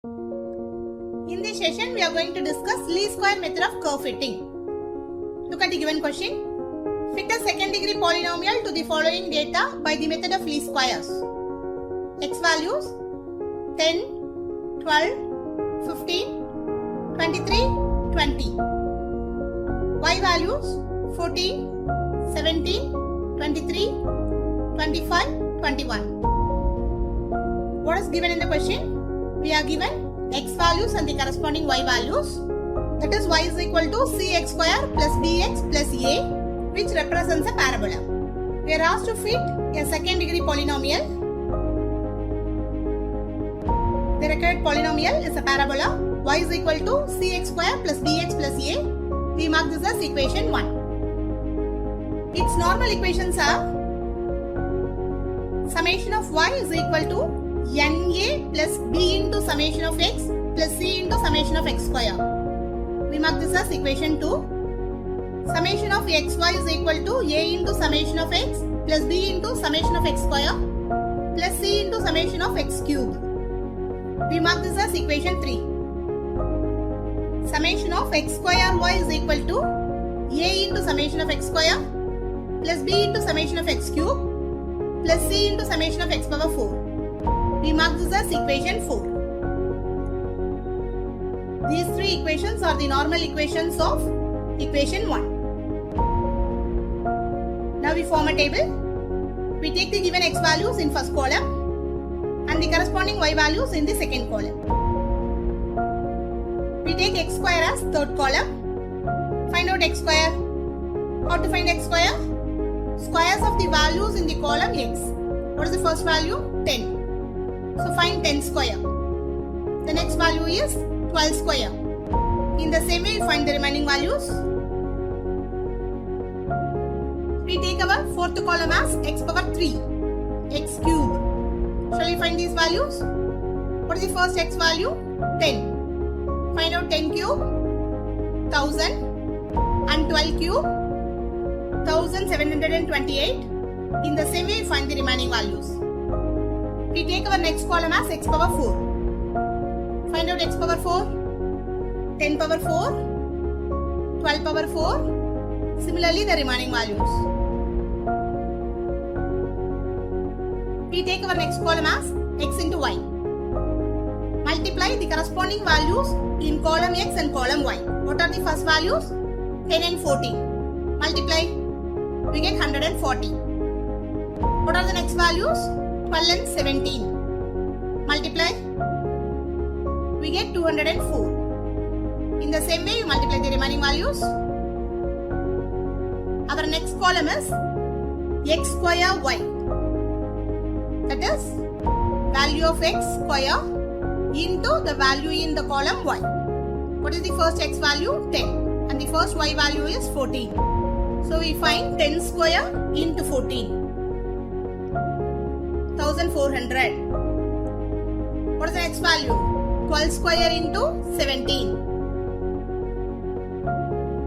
In this session, we are going to discuss least square method of curve fitting. Look at the given question. Fit a second degree polynomial to the following data by the method of least squares. X values 10, 12, 15, 23, 20. Y values 14, 17, 23, 25, 21. What is given in the question? We are given x values and the corresponding y values. That is y is equal to cx square plus bx plus a, which represents a parabola. We are asked to fit a second degree polynomial. The required polynomial is a parabola. Y is equal to cx square plus bx plus a. We mark this as equation 1. Its normal equations are summation of y is equal to na plus b into summation of x plus c into summation of x square. We mark this as equation 2. Summation of xy is equal to a into summation of x plus b into summation of x square plus c into summation of x cube. We mark this as equation 3. Summation of x square y is equal to a into summation of x square plus b into summation of x cube plus c into summation of x power 4. We mark this as equation 4. These three equations are the normal equations of equation 1. Now we form a table. We take the given x values in first column and the corresponding y values in the second column. We take x square as third column. Find out x square. How to find x square? Squares of the values in the column x. What is the first value? 10. So find 10 square. The next value is 12 square. In the same way, find the remaining values. We take our fourth column as x power 3, x cube. Shall we find these values? What is the first x value? 10. Find out 10 cube, 1000, and 12 cube, 1728. In the same way, find the remaining values. We take our next column as x power 4. Find out x power 4, 10 power 4, 12 power 4. Similarly, the remaining values. We take our next column as x into y. Multiply the corresponding values in column x and column y. What are the first values? 10 and 14. Multiply. We get 140. What are the next values? 12 and 17. Multiply. We get 204. In the same way, you multiply the remaining values. Our next column is x square y. That is value of x square into the value in the column y. What is the first x value? 10. And the first y value is 14. So we find 10 square into 14. 1400. What is the next value? 12 square into 17.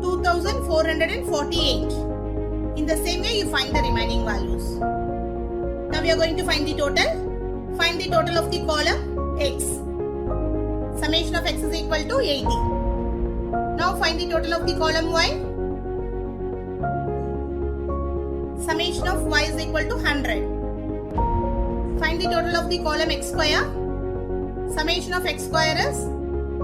2448. In the same way, you find the remaining values. Now we are going to find the total. Find the total of the column x. Summation of x is equal to 80. Now find the total of the column y. Summation of y is equal to 100. Find the total of the column x square. Summation of x square is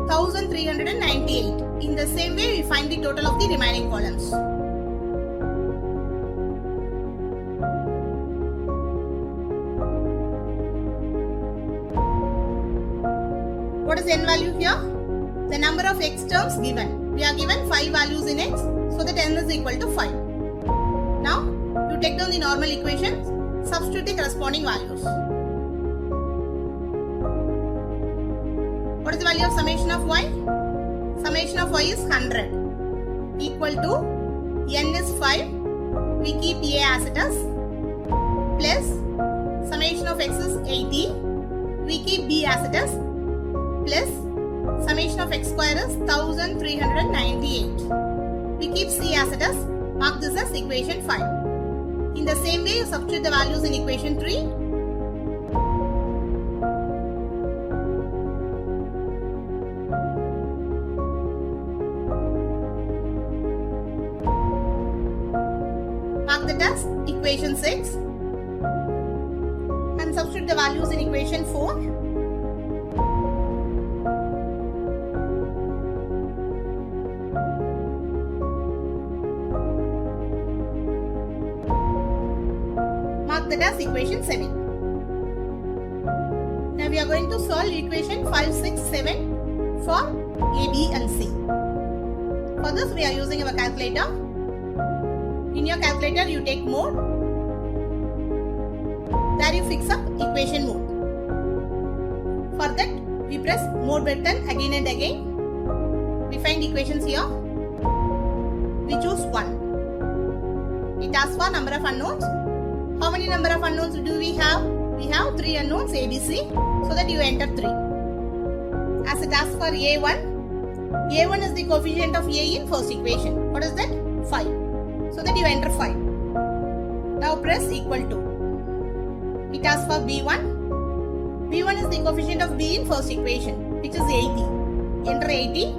1398. In the same way, we find the total of the remaining columns. What is n value here? The number of x terms given. We are given 5 values in x, so that n is equal to 5. Now, to take down the normal equations, substitute the corresponding values. What is the value of summation of y? Summation of y is 100 equal to n is 5. We keep a as it is plus summation of x is 80. We keep b as it is plus summation of x square is 1398. We keep c as it is. Mark this as equation 5. In the same way, you substitute the values in equation 3. that as equation 6 and substitute the values in equation 4. Mark that as equation 7. Now we are going to solve equation 5, 6, 7 for A, B and C. For this we are using our calculator. In your calculator you take mode. There you fix up equation mode. For that we press mode button again and again. We find equations here. We choose 1. It asks for number of unknowns. How many number of unknowns do we have? We have 3 unknowns A, B, C. So that you enter 3. As it asks for A1. A1 is the coefficient of A in first equation. What is that? 5. So that you enter 5. Now press equal to. It asks for B1. B1 is the coefficient of B in first equation, which is 80. Enter 80.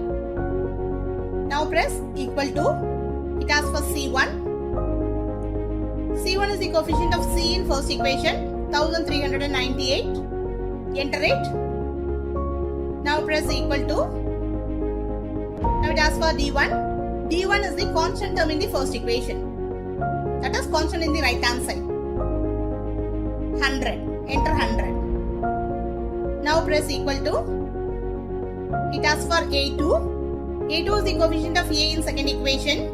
Now press equal to. It asks for C1. C1 is the coefficient of C in first equation, 1398. Enter it. Now press equal to. Now it asks for D1. D1 is the constant term in the first equation. That is constant in the right hand side. 100. Enter 100. Now press equal to. It asks for A2. A2 is the coefficient of A in second equation,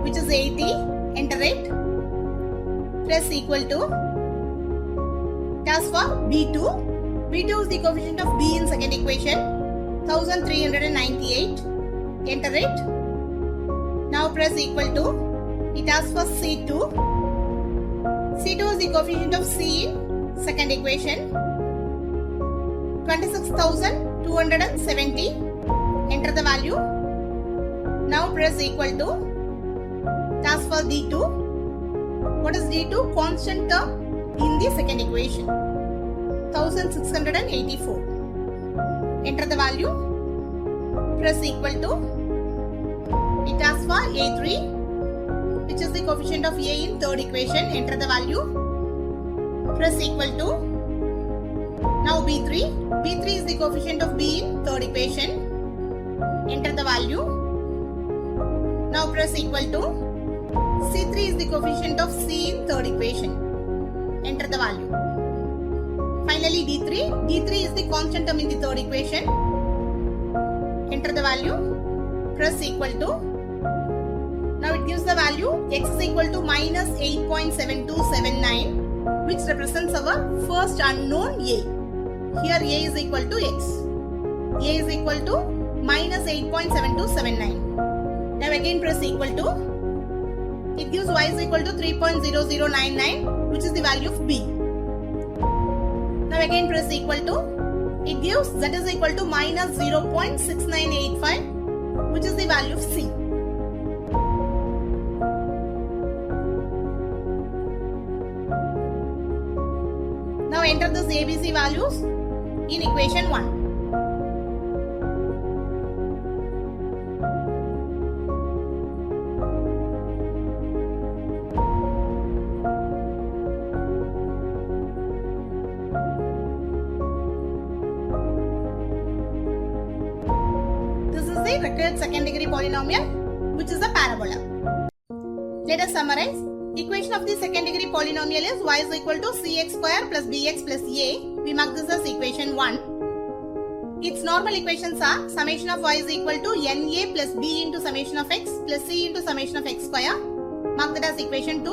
which is 80. Enter it. Press equal to. It asks for B2. B2 is the coefficient of B in second equation, 1398. Enter it. Now press equal to. It asks for C2. C2 is the coefficient of C in second equation, 26,270. Enter the value. Now press equal to. It asks for D2. What is D2? Constant term in the second equation, 1684. Enter the value. Press equal to. It asks for A3, which is the coefficient of A in third equation. Enter the value. Press equal to. Now B3. B3 is the coefficient of B in third equation. Enter the value. Now press equal to. C3 is the coefficient of C in third equation. Enter the value. Finally D3. D3 is the constant term in the third equation. Enter the value. Press equal to. Now it gives the value x is equal to minus 8.7279, which represents our first unknown A. Here A is equal to x. A is equal to minus 8.7279. Now again press equal to. It gives y is equal to 3.0099, which is the value of B. Now again press equal to. It gives z is equal to minus 0.6985, which is the value of C. Now enter these ABC values in equation 1. The required second degree polynomial, which is a parabola. Let us summarize. Equation of the second degree polynomial is y is equal to cx square plus bx plus a. We mark this as equation 1. Its normal equations are summation of y is equal to na plus b into summation of x plus c into summation of x square. Mark that as equation 2.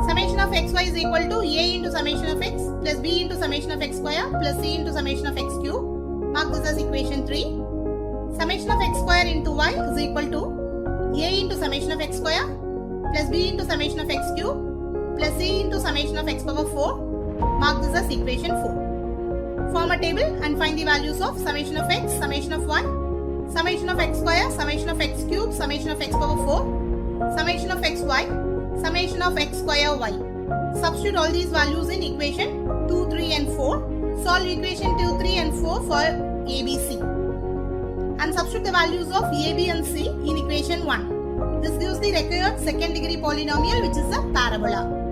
Summation of xy is equal to a into summation of x plus b into summation of x square plus c into summation of x cube. Mark this as equation 3. Summation of x square into y is equal to a into summation of x square plus b into summation of x cube plus c into summation of x power 4. Mark this as equation 4. Form a table and find the values of summation of x, summation of y, summation of x square, summation of x cube, summation of x power 4, summation of xy, summation of x square y. Substitute all these values in equation 2, 3 and 4. Solve equation 2, 3 and 4 for ABC. And substitute the values of A, B and C in equation 1. This gives the required second degree polynomial, which is a parabola.